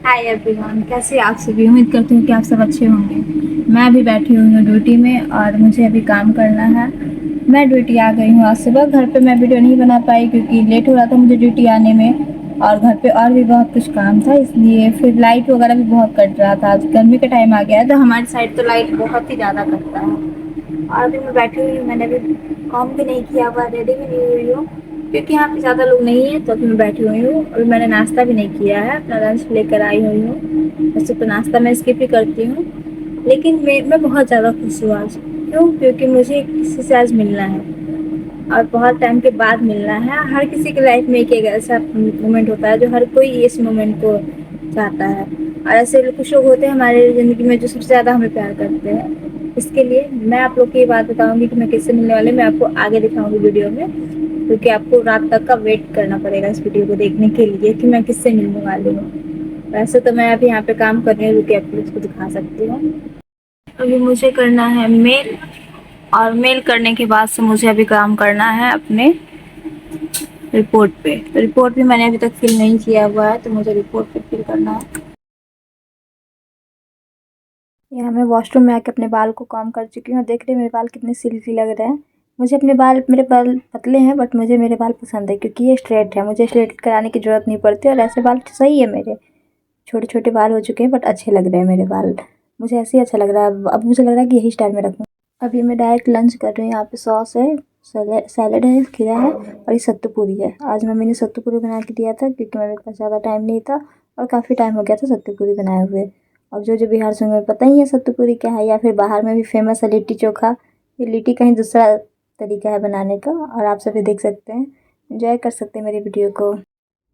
Hi everyone, कैसे आप सभी। उम्मीद करती हूँ कि आप सब अच्छे होंगे। मैं अभी बैठी हुई हूँ ड्यूटी में और मुझे अभी काम करना है। मैं ड्यूटी आ गई हूँ। आज सुबह घर पे मैं वीडियो नहीं बना पाई क्योंकि लेट हो रहा था मुझे ड्यूटी आने में, और घर पे और भी बहुत कुछ काम था, इसलिए फिर लाइट वगैरह भी बहुत कट रहा था। आज गर्मी का टाइम आ गया है तो हमारी साइड तो लाइट बहुत ही ज़्यादा कटता है। और अभी मैं बैठी हुई हूँ, मैंने अभी काम भी नहीं किया हुआ, रेडी भी नहीं हुई हूँ क्योंकि यहाँ पे ज़्यादा लोग नहीं है, तो अभी मैं बैठी हुई हूँ और मैंने नाश्ता भी नहीं किया है। अपना लंच लेकर आई हुई हूँ। वैसे तो नाश्ता मैं स्किप ही करती हूँ, लेकिन मैं बहुत ज़्यादा खुश हूँ आज। क्यों? क्योंकि मुझे किसी से आज मिलना है और बहुत टाइम के बाद मिलना है। हर किसी की लाइफ में एक ऐसा मोमेंट होता है जो हर कोई इस मोमेंट को चाहता है, और ऐसे कुछ लोग होते हैं हमारे ज़िंदगी में जो सबसे ज़्यादा हमें प्यार करते हैं। इसके लिए मैं आप लोग को ये बात बताऊंगी कि मैं किससे मिलने वाली, मैं आपको आगे दिखाऊंगी वीडियो में, क्योंकि आपको रात तक का वेट करना पड़ेगा इस वीडियो को देखने के लिए कि मैं किससे मिलने वाली हूँ। वैसे तो मैं अभी यहाँ पे काम कर रही हूँ, रुके आपको इसको दिखा सकती हूँ। अभी मुझे करना है मेल, और मेल करने के बाद से मुझे अभी काम करना है अपने रिपोर्ट पे। तो रिपोर्ट भी मैंने अभी तक फिल नहीं किया हुआ है, तो मुझे रिपोर्ट पे फिल करना है। यहाँ मैं वॉशरूम में आके अपने बाल को कॉम्ब कर चुकी हूँ। देख रही हूँ मेरे बाल कितने सिल्की लग रहे हैं। मुझे अपने बाल, मेरे बाल पतले हैं बट मुझे मेरे बाल पसंद है क्योंकि ये स्ट्रेट है, मुझे स्ट्रेट कराने की ज़रूरत नहीं पड़ती और ऐसे बाल सही है मेरे। छोटे छोटे बाल हो चुके हैं बट अच्छे लग रहे हैं मेरे बाल। मुझे ऐसे ही अच्छा लग रहा है। अब मुझे लग रहा है कि यही स्टाइल में रखूँ। अभी मैं डायरेक्ट लंच कर रही हूँ। यहाँ पे सॉस है, सैलेड है, खीरा है और ये सत्तू पूरी है। आज मम्मी ने सत्तू पूरी बना के दिया था क्योंकि मेरे पास ज़्यादा टाइम नहीं था और काफ़ी टाइम हो गया था सत्तू पूरी बनाए हुए। और जो जो बिहार से होंगे पता ही है सत्तू पूरी क्या है, या फिर बाहर में भी फेमस है लिट्टी चोखा। ये लिट्टी कहीं दूसरा तरीका है बनाने का, और आप सभी देख सकते हैं, एंजॉय कर सकते हैं मेरी वीडियो को।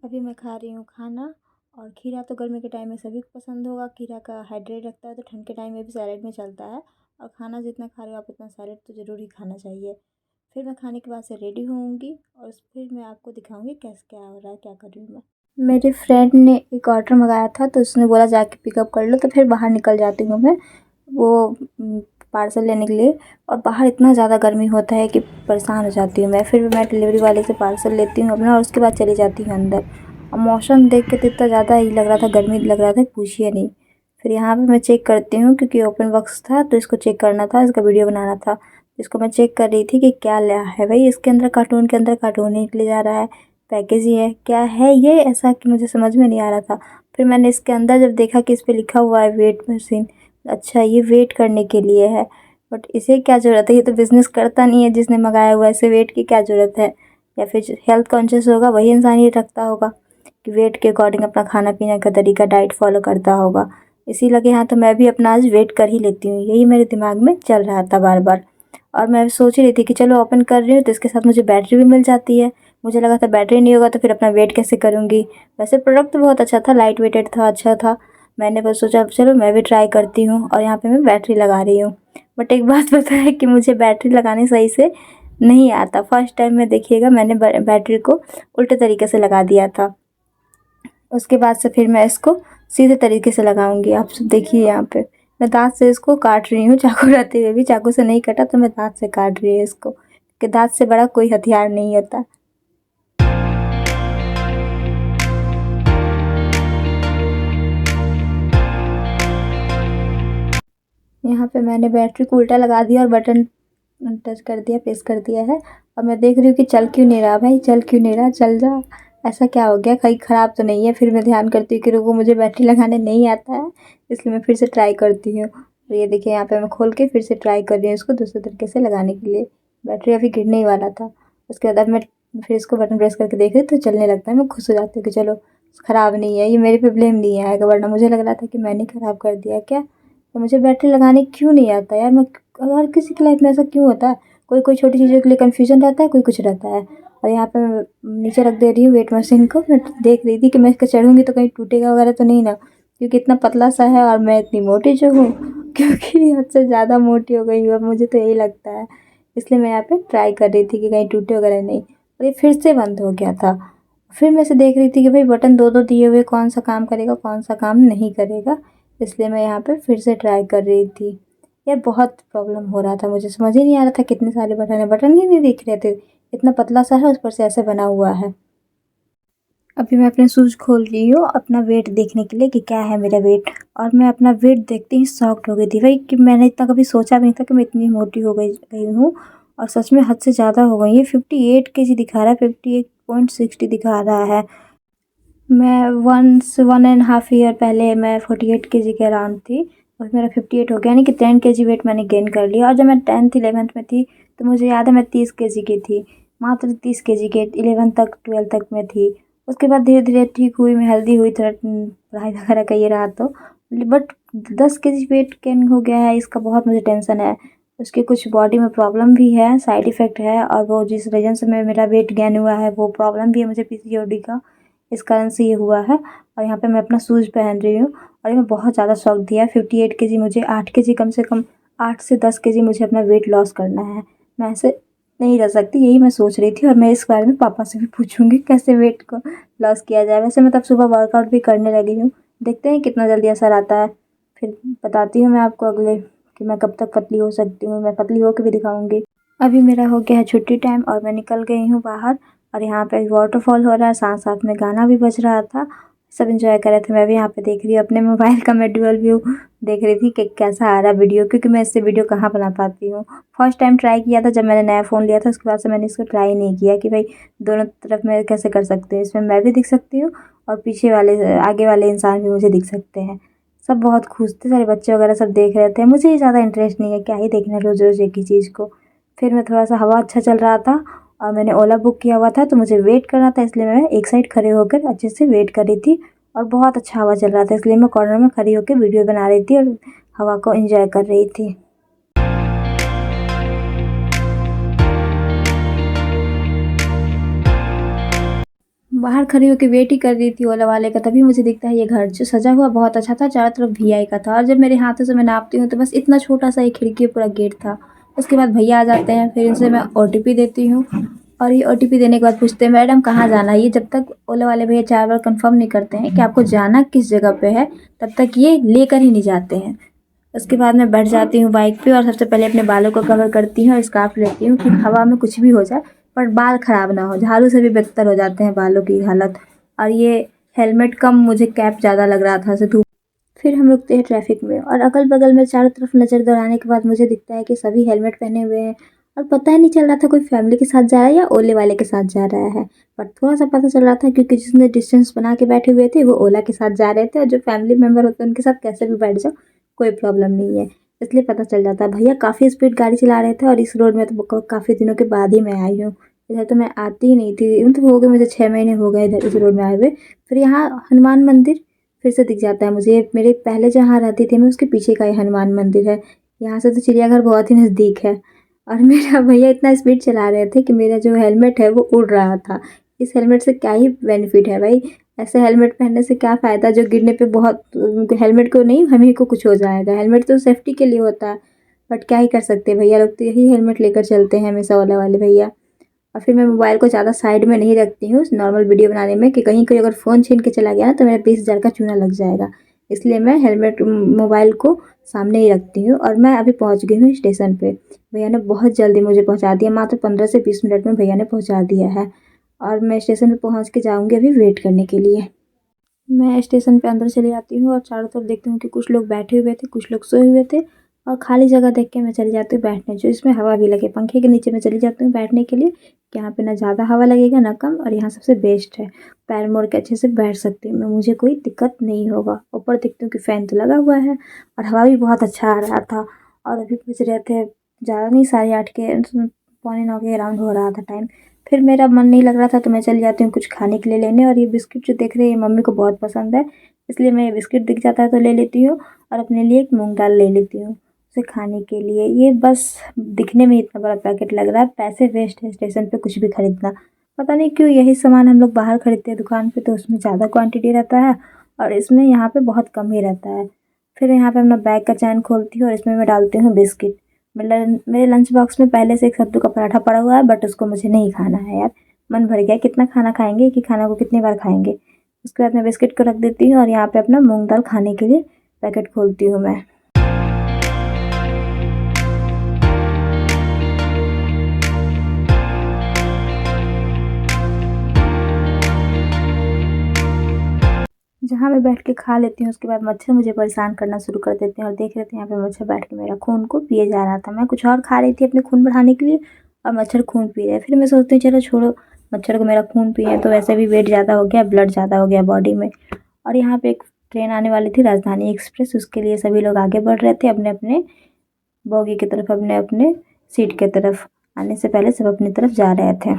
अभी मैं खा रही हूँ खाना। और खीरा तो गर्मी के टाइम में सभी को पसंद होगा। खीरा का हाइड्रेट रखता है तो ठंड के टाइम में भी सैलेड में चलता है। और खाना जितना खा रहे हो आप उतना सैलेड तो ज़रूर ही खाना चाहिए। फिर मैं खाने के बाद से रेडी होऊंगी और फिर मैं आपको दिखाऊंगी कैसे क्या हो रहा है, क्या कर रही हूँ मैं। मेरे फ्रेंड ने एक ऑर्डर मंगाया था तो उसने बोला जाके पिकअप कर लो, तो फिर बाहर निकल जाती हूँ मैं वो पार्सल लेने के लिए। और बाहर इतना ज़्यादा गर्मी होता है कि परेशान हो जाती हूँ मैं। फिर मैं डिलीवरी वाले से पार्सल लेती हूँ अपना और उसके बाद चली जाती हूँ अंदर। और मौसम देख के तो इतना ज़्यादा ही लग रहा था, गर्मी लग रहा था, पूछिए नहीं। फिर यहाँ पे मैं चेक करती हूँ क्योंकि ओपन बॉक्स था तो इसको चेक करना था, इसका वीडियो बनाना था। इसको मैं चेक कर रही थी कि क्या लिया है भाई। इसके अंदर कार्टून के अंदर कार्टून ही निकले जा रहा है, पैकेज ही है, क्या है ये ऐसा कि मुझे समझ में नहीं आ रहा था। फिर मैंने इसके अंदर जब देखा कि इस पर लिखा हुआ है वेट मशीन, अच्छा ये वेट करने के लिए है। बट इसे क्या ज़रूरत है, ये तो बिज़नेस करता नहीं है जिसने मंगाया हुआ है, इसे वेट की क्या ज़रूरत है। या फिर हेल्थ कॉन्शियस होगा वही इंसान ये रखता होगा कि वेट के अकॉर्डिंग अपना खाना पीने का तरीका, डाइट फॉलो करता होगा। इसी लगे हाँ तो मैं भी अपना आज वेट कर ही लेती हूँ, यही मेरे दिमाग में चल रहा था बार बार। और मैं सोच रही थी कि चलो ओपन कर रही हूँ तो इसके साथ मुझे बैटरी भी मिल जाती है। मुझे लगा था बैटरी नहीं होगा तो फिर अपना वेट कैसे करूँगी। वैसे प्रोडक्ट तो बहुत अच्छा था, लाइट वेटेड था, अच्छा था। मैंने बस सोचा चलो मैं भी ट्राई करती हूँ, और यहाँ पे मैं बैटरी लगा रही हूँ। बट एक बात पता है कि मुझे बैटरी लगाने सही से नहीं आता। फर्स्ट टाइम में देखिएगा मैंने बैटरी को उल्टे तरीके से लगा दिया था। उसके बाद से फिर मैं इसको सीधे तरीके से लगाऊंगी। आप सब देखिए यहाँ पे मैं दाँत से इसको काट रही हूँ, चाकू रहते हुए भी चाकू से नहीं कटा तो मैं दाँत से काट रही हूँ इसको, कि दाँत से बड़ा कोई हथियार नहीं होता। यहाँ पे मैंने बैटरी को उल्टा लगा दिया और बटन टच कर दिया, प्रेस कर दिया है। और मैं देख रही हूँ कि चल क्यों नहीं रहा भाई, चल क्यों नहीं रहा, चल जा। ऐसा क्या हो गया, कहीं ख़राब तो नहीं है। फिर मैं ध्यान करती हूँ कि रुको मुझे बैटरी लगाने नहीं आता है, इसलिए मैं फिर से ट्राई करती हूँ। और ये देखिए यहाँ पे मैं खोल के फिर से ट्राई कर रही हूँ इसको दूसरे तरीके से लगाने के लिए। बैटरी अभी गिरने ही वाला था। उसके बाद अब मैं फिर इसको बटन प्रेस करके देख रही तो चलने लगता है। मैं खुश हो जाती हूँ कि चलो ख़राब नहीं है, ये मेरे पे ब्लेम नहीं आएगा, वरना मुझे लग रहा था कि मैंने ख़राब कर दिया क्या। तो मुझे बैटरी लगाने क्यों नहीं आता यार। मैं हर किसी की लाइफ में ऐसा क्यों होता है, कोई कोई छोटी चीज़ों के लिए कन्फ्यूजन रहता है, कोई कुछ रहता है। और यहाँ पे मैं नीचे रख दे रही हूँ वेट मशीन को। मैं देख रही थी कि मैं इसका चढ़ूँगी तो कहीं टूटेगा वगैरह तो नहीं ना, क्योंकि इतना पतला सा है और मैं इतनी मोटी जो हूँ क्योंकि हद से ज़्यादा मोटी हो गई हूँ अब, मुझे तो यही लगता है। इसलिए मैं यहाँ पे ट्राई कर रही थी कि कहीं टूटे वगैरह नहीं। और ये फिर से बंद हो गया था। फिर मैं से देख रही थी कि भाई बटन दो दो दिए हुए कौन सा काम करेगा कौन सा काम नहीं करेगा, इसलिए मैं यहाँ पे फिर से ट्राई कर रही थी। यार बहुत प्रॉब्लम हो रहा था, मुझे समझ ही नहीं आ रहा था कितने सारे बटन है, बटन ही नहीं दिख रहे थे। इतना पतला सा है, उस पर से ऐसे बना हुआ है। अभी मैं अपने शूज़ खोल रही हूँ अपना वेट देखने के लिए कि क्या है मेरा वेट। और मैं अपना वेट देखते ही शॉक्ड हो गई थी भाई, कि मैंने इतना कभी सोचा भी नहीं था कि मैं इतनी मोटी हो गई हूँ। और सच में हद से ज़्यादा हो गई है। 58 केजी दिखा रहा है, 58.60 दिखा रहा है। मैं 1.5 ईयर पहले मैं 48 केजी के अराउंड थी और मेरा 58 हो गया, यानी कि 10 केजी वेट मैंने गेन कर लिया। और जब मैं 10th 11th में थी तो मुझे याद है मैं 30 केजी की थी, मात्र 30 केजी के 11th तक 12th तक में थी। उसके बाद धीरे धीरे ठीक हुई, मैं हेल्दी हुई, थोड़ा पढ़ाई वगैरह का ये रहा तो। बट 10 केजी वेट गेन हो गया है, इसका बहुत मुझे टेंशन है। उसके कुछ बॉडी में प्रॉब्लम भी है, साइड इफ़ेक्ट है, और वो जिस रीज़न से मेरा वेट गेन हुआ है वो प्रॉब्लम भी है मुझे पीसीओडी का, इस कारण से ये हुआ है। और यहाँ पे मैं अपना शूज़ पहन रही हूँ और ये मैं बहुत ज़्यादा शौक दिया है। 58 केजी, मुझे 8 केजी कम से कम 8 से 10 केजी मुझे अपना वेट लॉस करना है। मैं ऐसे नहीं रह सकती, यही मैं सोच रही थी। और मैं इस बारे में पापा से भी पूछूंगी कैसे वेट को लॉस किया जाए। वैसे मैं तब सुबह वर्कआउट भी करने लगी हूँ, देखते हैं कितना जल्दी असर आता है। फिर बताती हूँ मैं आपको अगले कि मैं कब तक पतली हो सकती हूँ। मैं पतली होकर भी दिखाऊंगी। अभी मेरा हो गया है छुट्टी टाइम और मैं निकल गई हूँ बाहर। और यहाँ पे वाटरफॉल हो रहा है, साथ साथ में गाना भी बज रहा था, सब एंजॉय कर रहे थे। मैं भी यहाँ पे देख रही हूँ अपने मोबाइल का, मैं डुअल व्यू देख रही थी कि कैसा आ रहा वीडियो, क्योंकि मैं इससे वीडियो कहाँ बना पाती हूँ। फर्स्ट टाइम ट्राई किया था जब मैंने नया फ़ोन लिया था, उसके बाद से मैंने इसको ट्राई नहीं किया कि भाई दोनों तरफ मैं कैसे कर सकती हूँ। इसमें मैं भी दिख सकती हूँ और पीछे वाले आगे वाले इंसान भी मुझे दिख सकते हैं। सब बहुत खुश थे, सारे बच्चे वगैरह सब देख रहे थे। मुझे ज़्यादा इंटरेस्ट नहीं है, क्या ही देखना रोज़ रोज़ एक ही चीज़ को। फिर मैं थोड़ा सा, हवा अच्छा चल रहा था और मैंने ओला बुक किया हुआ था तो मुझे वेट करना था, इसलिए मैं एक साइड खड़े होकर अच्छे से वेट कर रही थी। और बहुत अच्छा हवा चल रहा था, इसलिए मैं कॉर्नर में खड़ी होकर वीडियो बना रही थी और हवा को एंजॉय कर रही थी। बाहर खड़ी होकर वेट ही कर रही थी ओला वाले का, तभी मुझे दिखता है ये घर जो सजा हुआ बहुत अच्छा था, चारों तरफ वीआई का था। और जब मेरे हाथों से मैं नापती हूँ तो बस इतना छोटा सा एक खिड़की पूरा गेट था। उसके बाद भैया आ जाते हैं, फिर इनसे मैं ओटीपी देती हूँ और ये ओटीपी देने के बाद पूछते हैं मैडम कहाँ जाना है। ये जब तक ओला वाले भैया 4 बार कंफर्म नहीं करते हैं कि आपको जाना किस जगह पे है, तब तक ये लेकर ही नहीं जाते हैं। उसके बाद मैं बैठ जाती हूँ बाइक पे और सबसे पहले अपने बालों को कवर करती हूँ और स्कार्फ लेती हूँ कि हवा में कुछ भी हो जाए पर बाल ख़राब ना हो। झाड़ू से भी बदतर हो जाते हैं बालों की हालत। और ये हेलमेट कम, मुझे कैप ज़्यादा लग रहा था से धूप। फिर हम रुकते हैं ट्रैफिक में और अगल बगल में चारों तरफ नज़र दौड़ाने के बाद मुझे दिखता है कि सभी हेलमेट पहने हुए हैं। और पता ही नहीं चल रहा था कोई फैमिली के साथ जा रहा है या ओले वाले के साथ जा रहा है। बट थोड़ा सा पता चल रहा था क्योंकि जिसने डिस्टेंस बना के बैठे हुए थे वो ओला के साथ जा रहे थे, और जो फैमिली मेम्बर होते हैं उनके साथ कैसे भी बैठ जाओ कोई प्रॉब्लम नहीं है, इसलिए पता चल जाता है। भैया काफ़ी स्पीड गाड़ी चला रहे थे और इस रोड में तो काफ़ी दिनों के बाद ही मैं आई हूँ। इधर तो मैं आती ही नहीं थी, मतलब हो गए मुझे 6 महीने हो गए इधर इस रोड में आए हुए। फिर यहाँ हनुमान मंदिर फिर से दिख जाता है मुझे। मेरे पहले जहाँ रहती थी मैं उसके पीछे का ये हनुमान मंदिर है। यहाँ से तो चिड़ियाघर बहुत ही नज़दीक है। और मेरा भैया इतना स्पीड चला रहे थे कि मेरा जो हेलमेट है वो उड़ रहा था। इस हेलमेट से क्या ही बेनिफिट है भाई, ऐसे हेलमेट पहनने से क्या फ़ायदा जो गिरने पे बहुत, हेलमेट को नहीं हम ही को कुछ हो जाएगा। हेलमेट तो सेफ्टी के लिए होता है, बट क्या ही कर सकते हैं, भैया लोग तो यही हेलमेट लेकर चलते हैं हमेशा ओला वाले भैया। और फिर मैं मोबाइल को ज़्यादा साइड में नहीं रखती हूँ नॉर्मल वीडियो बनाने में, कि कहीं कोई अगर फ़ोन छीन के चला गया ना तो मेरा 20,000 का चूना लग जाएगा। इसलिए मैं हेलमेट मोबाइल को सामने ही रखती हूँ। और मैं अभी पहुँच गई हूँ स्टेशन पे। भैया ने बहुत जल्दी मुझे पहुँचा दिया, मात्र 15 से 20 मिनट में भैया ने पहुँचा दिया है। और मैं स्टेशन पे पहुँच के जाऊँगी अभी वेट करने के लिए। मैं स्टेशन पे अंदर चली जाती हूँ और चारों तरफ देखती हूँ कि कुछ लोग बैठे हुए थे, कुछ लोग सोए हुए थे। और खाली जगह देख के मैं चली जाती हूँ बैठने, जो इसमें हवा भी लगे, पंखे के नीचे मैं चली जाती हूँ बैठने के लिए, कि यहाँ पे ना ज़्यादा हवा लगेगा ना कम, और यहाँ सबसे बेस्ट है। पैर मोड़ के अच्छे से बैठ सकती हूँ मैं, मुझे कोई दिक्कत नहीं होगा। ऊपर देखती हूँ कि फ़ैन तो लगा हुआ है और हवा भी बहुत अच्छा आ रहा था। और अभी बज रहे थे ज़्यादा नहीं, 8:30 के, 8:45 के अराउंड हो रहा था टाइम। फिर मेरा मन नहीं लग रहा था तो मैं चली जाती हूँ कुछ खाने के लिए लेने। और ये बिस्किट जो देख रहे हैं ये मम्मी को बहुत पसंद है, इसलिए मैं ये बिस्किट दिख जाता है तो ले लेती हूँ। और अपने लिए एक मूंग दाल ले लेती हूँ उसे खाने के लिए। ये बस दिखने में इतना बड़ा पैकेट लग रहा है, पैसे वेस्ट है स्टेशन पे कुछ भी खरीदना। पता नहीं क्यों यही सामान हम लोग बाहर खरीदते हैं दुकान पे, तो उसमें ज़्यादा क्वांटिटी रहता है और इसमें यहाँ पे बहुत कम ही रहता है। फिर यहाँ पे अपना बैग का चैन खोलती हूँ और इसमें मैं डालती हूँ बिस्किट। मेरे लंच बॉक्स में पहले से एक कद्दू का पराठा पड़ा हुआ है, बट उसको मुझे नहीं खाना है यार, मन भर गया। कितना खाना खाएंगे, कि खाना को कितनी बार खाएंगे। उसके बाद मैं बिस्किट को रख देती हूँ और यहाँ पे अपना मूंग दाल खाने के लिए पैकेट खोलती हूँ मैं। यहाँ मैं बैठ के खा लेती हूँ, उसके बाद मच्छर मुझे परेशान करना शुरू कर देते हैं और देख रहे थे यहाँ पे मच्छर बैठ के मेरा खून को पिए जा रहा था। मैं कुछ और खा रही थी अपने खून बढ़ाने के लिए और मच्छर खून पी रहे। फिर मैं सोचती हूँ चलो छोड़ो, मच्छर को मेरा खून पिए तो वैसे भी वेट ज़्यादा हो गया, ब्लड ज़्यादा हो गया बॉडी में। और यहाँ पे एक ट्रेन आने वाली थी, राजधानी एक्सप्रेस, उसके लिए सभी लोग आगे बढ़ रहे थे अपने अपने बोगी की तरफ, अपने अपने सीट की तरफ। आने से पहले सब अपनी तरफ जा रहे थे।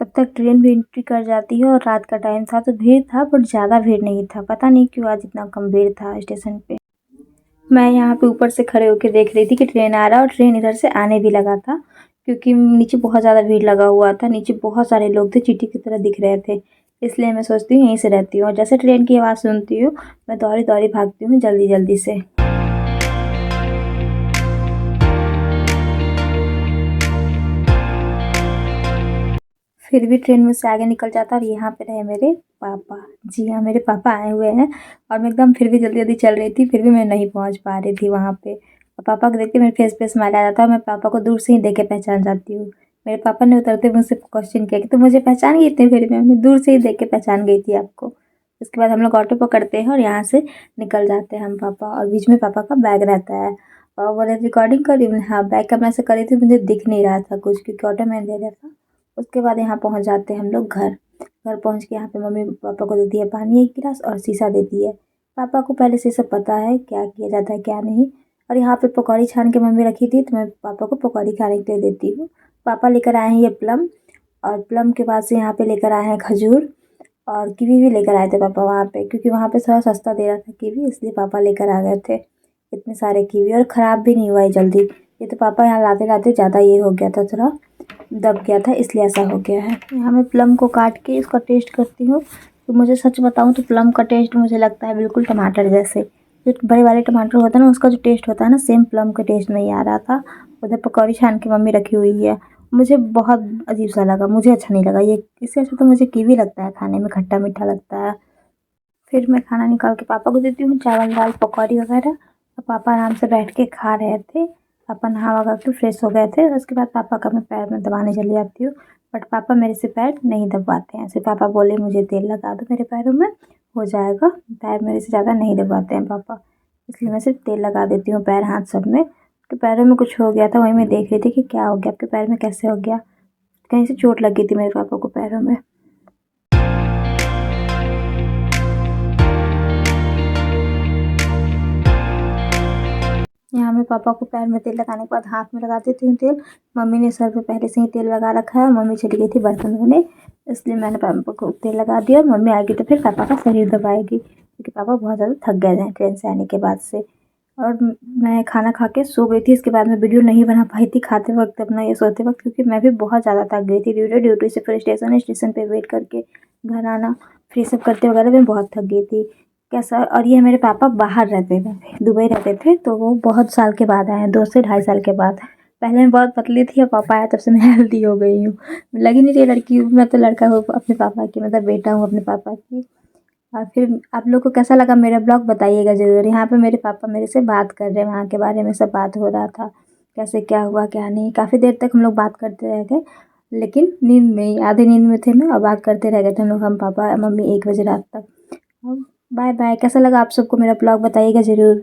तब तक ट्रेन भी एंट्री कर जाती है और रात का टाइम था तो भीड़ था, बट ज़्यादा भीड़ नहीं था। पता नहीं क्यों आज इतना कम भीड़ था स्टेशन पे। मैं यहाँ पे ऊपर से खड़े होकर देख रही थी कि ट्रेन आ रहा है और ट्रेन इधर से आने भी लगा था, क्योंकि नीचे बहुत ज़्यादा भीड़ लगा हुआ था। नीचे बहुत सारे लोग थे, चींटी की तरह दिख रहे थे। इसलिए मैं सोचती हूँ यहीं से रहती हूँ और जैसे ट्रेन की आवाज़ सुनती हूँ मैं दौड़ी दौड़ी भागती हूँ जल्दी जल्दी से। फिर भी ट्रेन मुझसे आगे निकल जाता और यहाँ पे रहे मेरे पापा। जी हाँ, मेरे पापा आए हुए हैं और मैं एकदम फिर भी जल्दी जल्दी चल रही थी, फिर भी मैं नहीं पहुँच पा रही थी वहाँ पे। और पापा को देख के मेरे फेस पे स्माइल आ जाता है और मैं पापा को दूर से ही देख के पहचान जाती हूँ। मेरे पापा ने उतरते मुझसे क्वेश्चन किया कि तुम मुझे पहचान गई थी? फिर मैं दूर से ही देख के पहचान गई थी आपको। उसके बाद हम लोग ऑटो पकड़ते हैं और यहाँ से निकल जाते हैं हम पापा, और बीच में पापा का बैग रहता है। और बोले रिकॉर्डिंग करी? हाँ, बैग कैमरा से करी थी, मुझे दिख नहीं रहा था कुछ क्योंकि ऑटो में अंधेरा था। उसके बाद यहाँ पहुँच जाते हैं हम लोग घर। घर पहुँच के यहाँ पे मम्मी पापा को देती है पानी एक गिलास और शीशा देती है। पापा को पहले से सब पता है क्या किया जाता है क्या नहीं। और यहाँ पे पकौड़ी छान के मम्मी रखी थी तो मैं पापा को पकौड़ी खाने के लिए देती हूँ। पापा लेकर आए हैं ये प्लम, और प्लम के बाद से यहाँ पे लेकर आए हैं खजूर, और कीवी भी लेकर आए थे पापा वहाँ पे, क्योंकि वहाँ पे थोड़ा सस्ता दे रहा था कीवी, इसलिए पापा लेकर आ गए थे इतने सारे कीवी। और ख़राब भी नहीं हुआ है जल्दी। ये तो पापा यहाँ लाते लाते ज़्यादा ये हो गया था, थोड़ा दब गया था इसलिए ऐसा हो गया है। यहाँ मैं प्लम को काट के इसका टेस्ट करती हूँ तो मुझे सच बताऊँ तो प्लम का टेस्ट मुझे लगता है बिल्कुल टमाटर जैसे। जो बड़े वाले टमाटर होता है ना, उसका जो टेस्ट होता है ना, सेम प्लम का टेस्ट नहीं आ रहा था। उधर पकौड़ी छान के मम्मी रखी हुई है, मुझे बहुत अजीब सा लगा, मुझे अच्छा नहीं लगा ये। इससे अच्छा तो मुझे कीवी लगता है, खाने में खट्टा मीठा लगता है। फिर मैं खाना निकाल के पापा को देती हूँ, चावल दाल पकौड़ी वगैरह, और पापा आराम से बैठ के खा रहे थे। पापा नहा वहा के फ्रेश हो गए थे। उसके बाद पापा का मैं पैर में दबाने चली जाती हूँ, बट पापा मेरे से पैर नहीं दबाते हैं। ऐसे पापा बोले मुझे तेल लगा दो मेरे पैरों में, हो जाएगा। पैर मेरे से ज़्यादा नहीं दबाते हैं पापा, इसलिए मैं सिर्फ तेल लगा देती हूँ पैर हाथ सब में। तो पैरों में कुछ हो गया था, वहीं मैं देख रही थी कि क्या हो गया आपके पैर में, कैसे हो गया। कहीं से चोट लग गई थी मेरे पापा को पैरों में। यहाँ मैं पापा को पैर में तेल लगाने के बाद हाथ में लगा देती हूँ तेल। मम्मी ने सर पे पहले से ही तेल लगा रखा है, मम्मी चली गई थी बर्तन धोने, इसलिए मैंने पापा को तेल लगा दिया। मम्मी आएगी तो फिर पापा का शरीर दबाएगी, क्योंकि पापा बहुत ज़्यादा थक गए हैं ट्रेन से आने के बाद से। और मैं खाना खा के सो गई थी। इसके बाद मैं वीडियो नहीं बना पाई थी खाते वक्त अपना या सोते वक्त, क्योंकि मैं भी बहुत ज़्यादा थक गई थी। ड्यूटी से फिर स्टेशन पे वेट करके घर आना, फिर सब करते वगैरह मैं बहुत थक गई थी। कैसा, और ये मेरे पापा बाहर रहते थे, दुबई रहते थे, तो वो बहुत साल के बाद आए हैं, 2 से ढाई साल के बाद। पहले मैं बहुत पतली थी और पापा आया तब से मैं हेल्दी हो गई हूँ। लगी नहीं रही लड़की हूँ, मैं तो लड़का हूँ अपने पापा की, मतलब बेटा हूँ अपने पापा की। और फिर आप लोग को कैसा लगा मेरा ब्लॉग बताइएगा ज़रूर। यहाँ पे मेरे पापा मेरे से बात कर रहे हैं, वहाँ के बारे में सब बात हो रहा था, कैसे क्या हुआ क्या नहीं। काफ़ी देर तक हम लोग बात करते रह गए, लेकिन नींद में ही, आधे नींद में थे मैं और बात करते रह गए थे हम लोग, हम पापा मम्मी 1 बजे रात तक। Bye bye. कैसा लगा आप सबको मेरा ब्लॉग बताइएगा ज़रूर।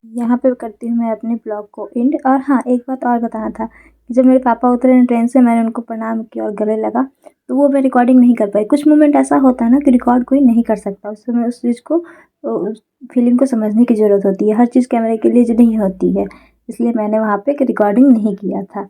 यहाँ पे करती हूँ मैं अपने ब्लॉग को एंड। और हाँ, एक बात और बताना था कि जब मेरे पापा उतरे ना ट्रेन से, मैंने उनको प्रणाम किया और गले लगा, तो वो मैं रिकॉर्डिंग नहीं कर पाई। कुछ मोमेंट ऐसा होता है ना कि रिकॉर्ड कोई नहीं कर सकता, उस समय उस चीज़ को, उस फीलिंग को समझने की ज़रूरत होती है। हर चीज़ कैमरे के लिए जो नहीं होती है, इसलिए मैंने वहाँ पे रिकॉर्डिंग नहीं किया था।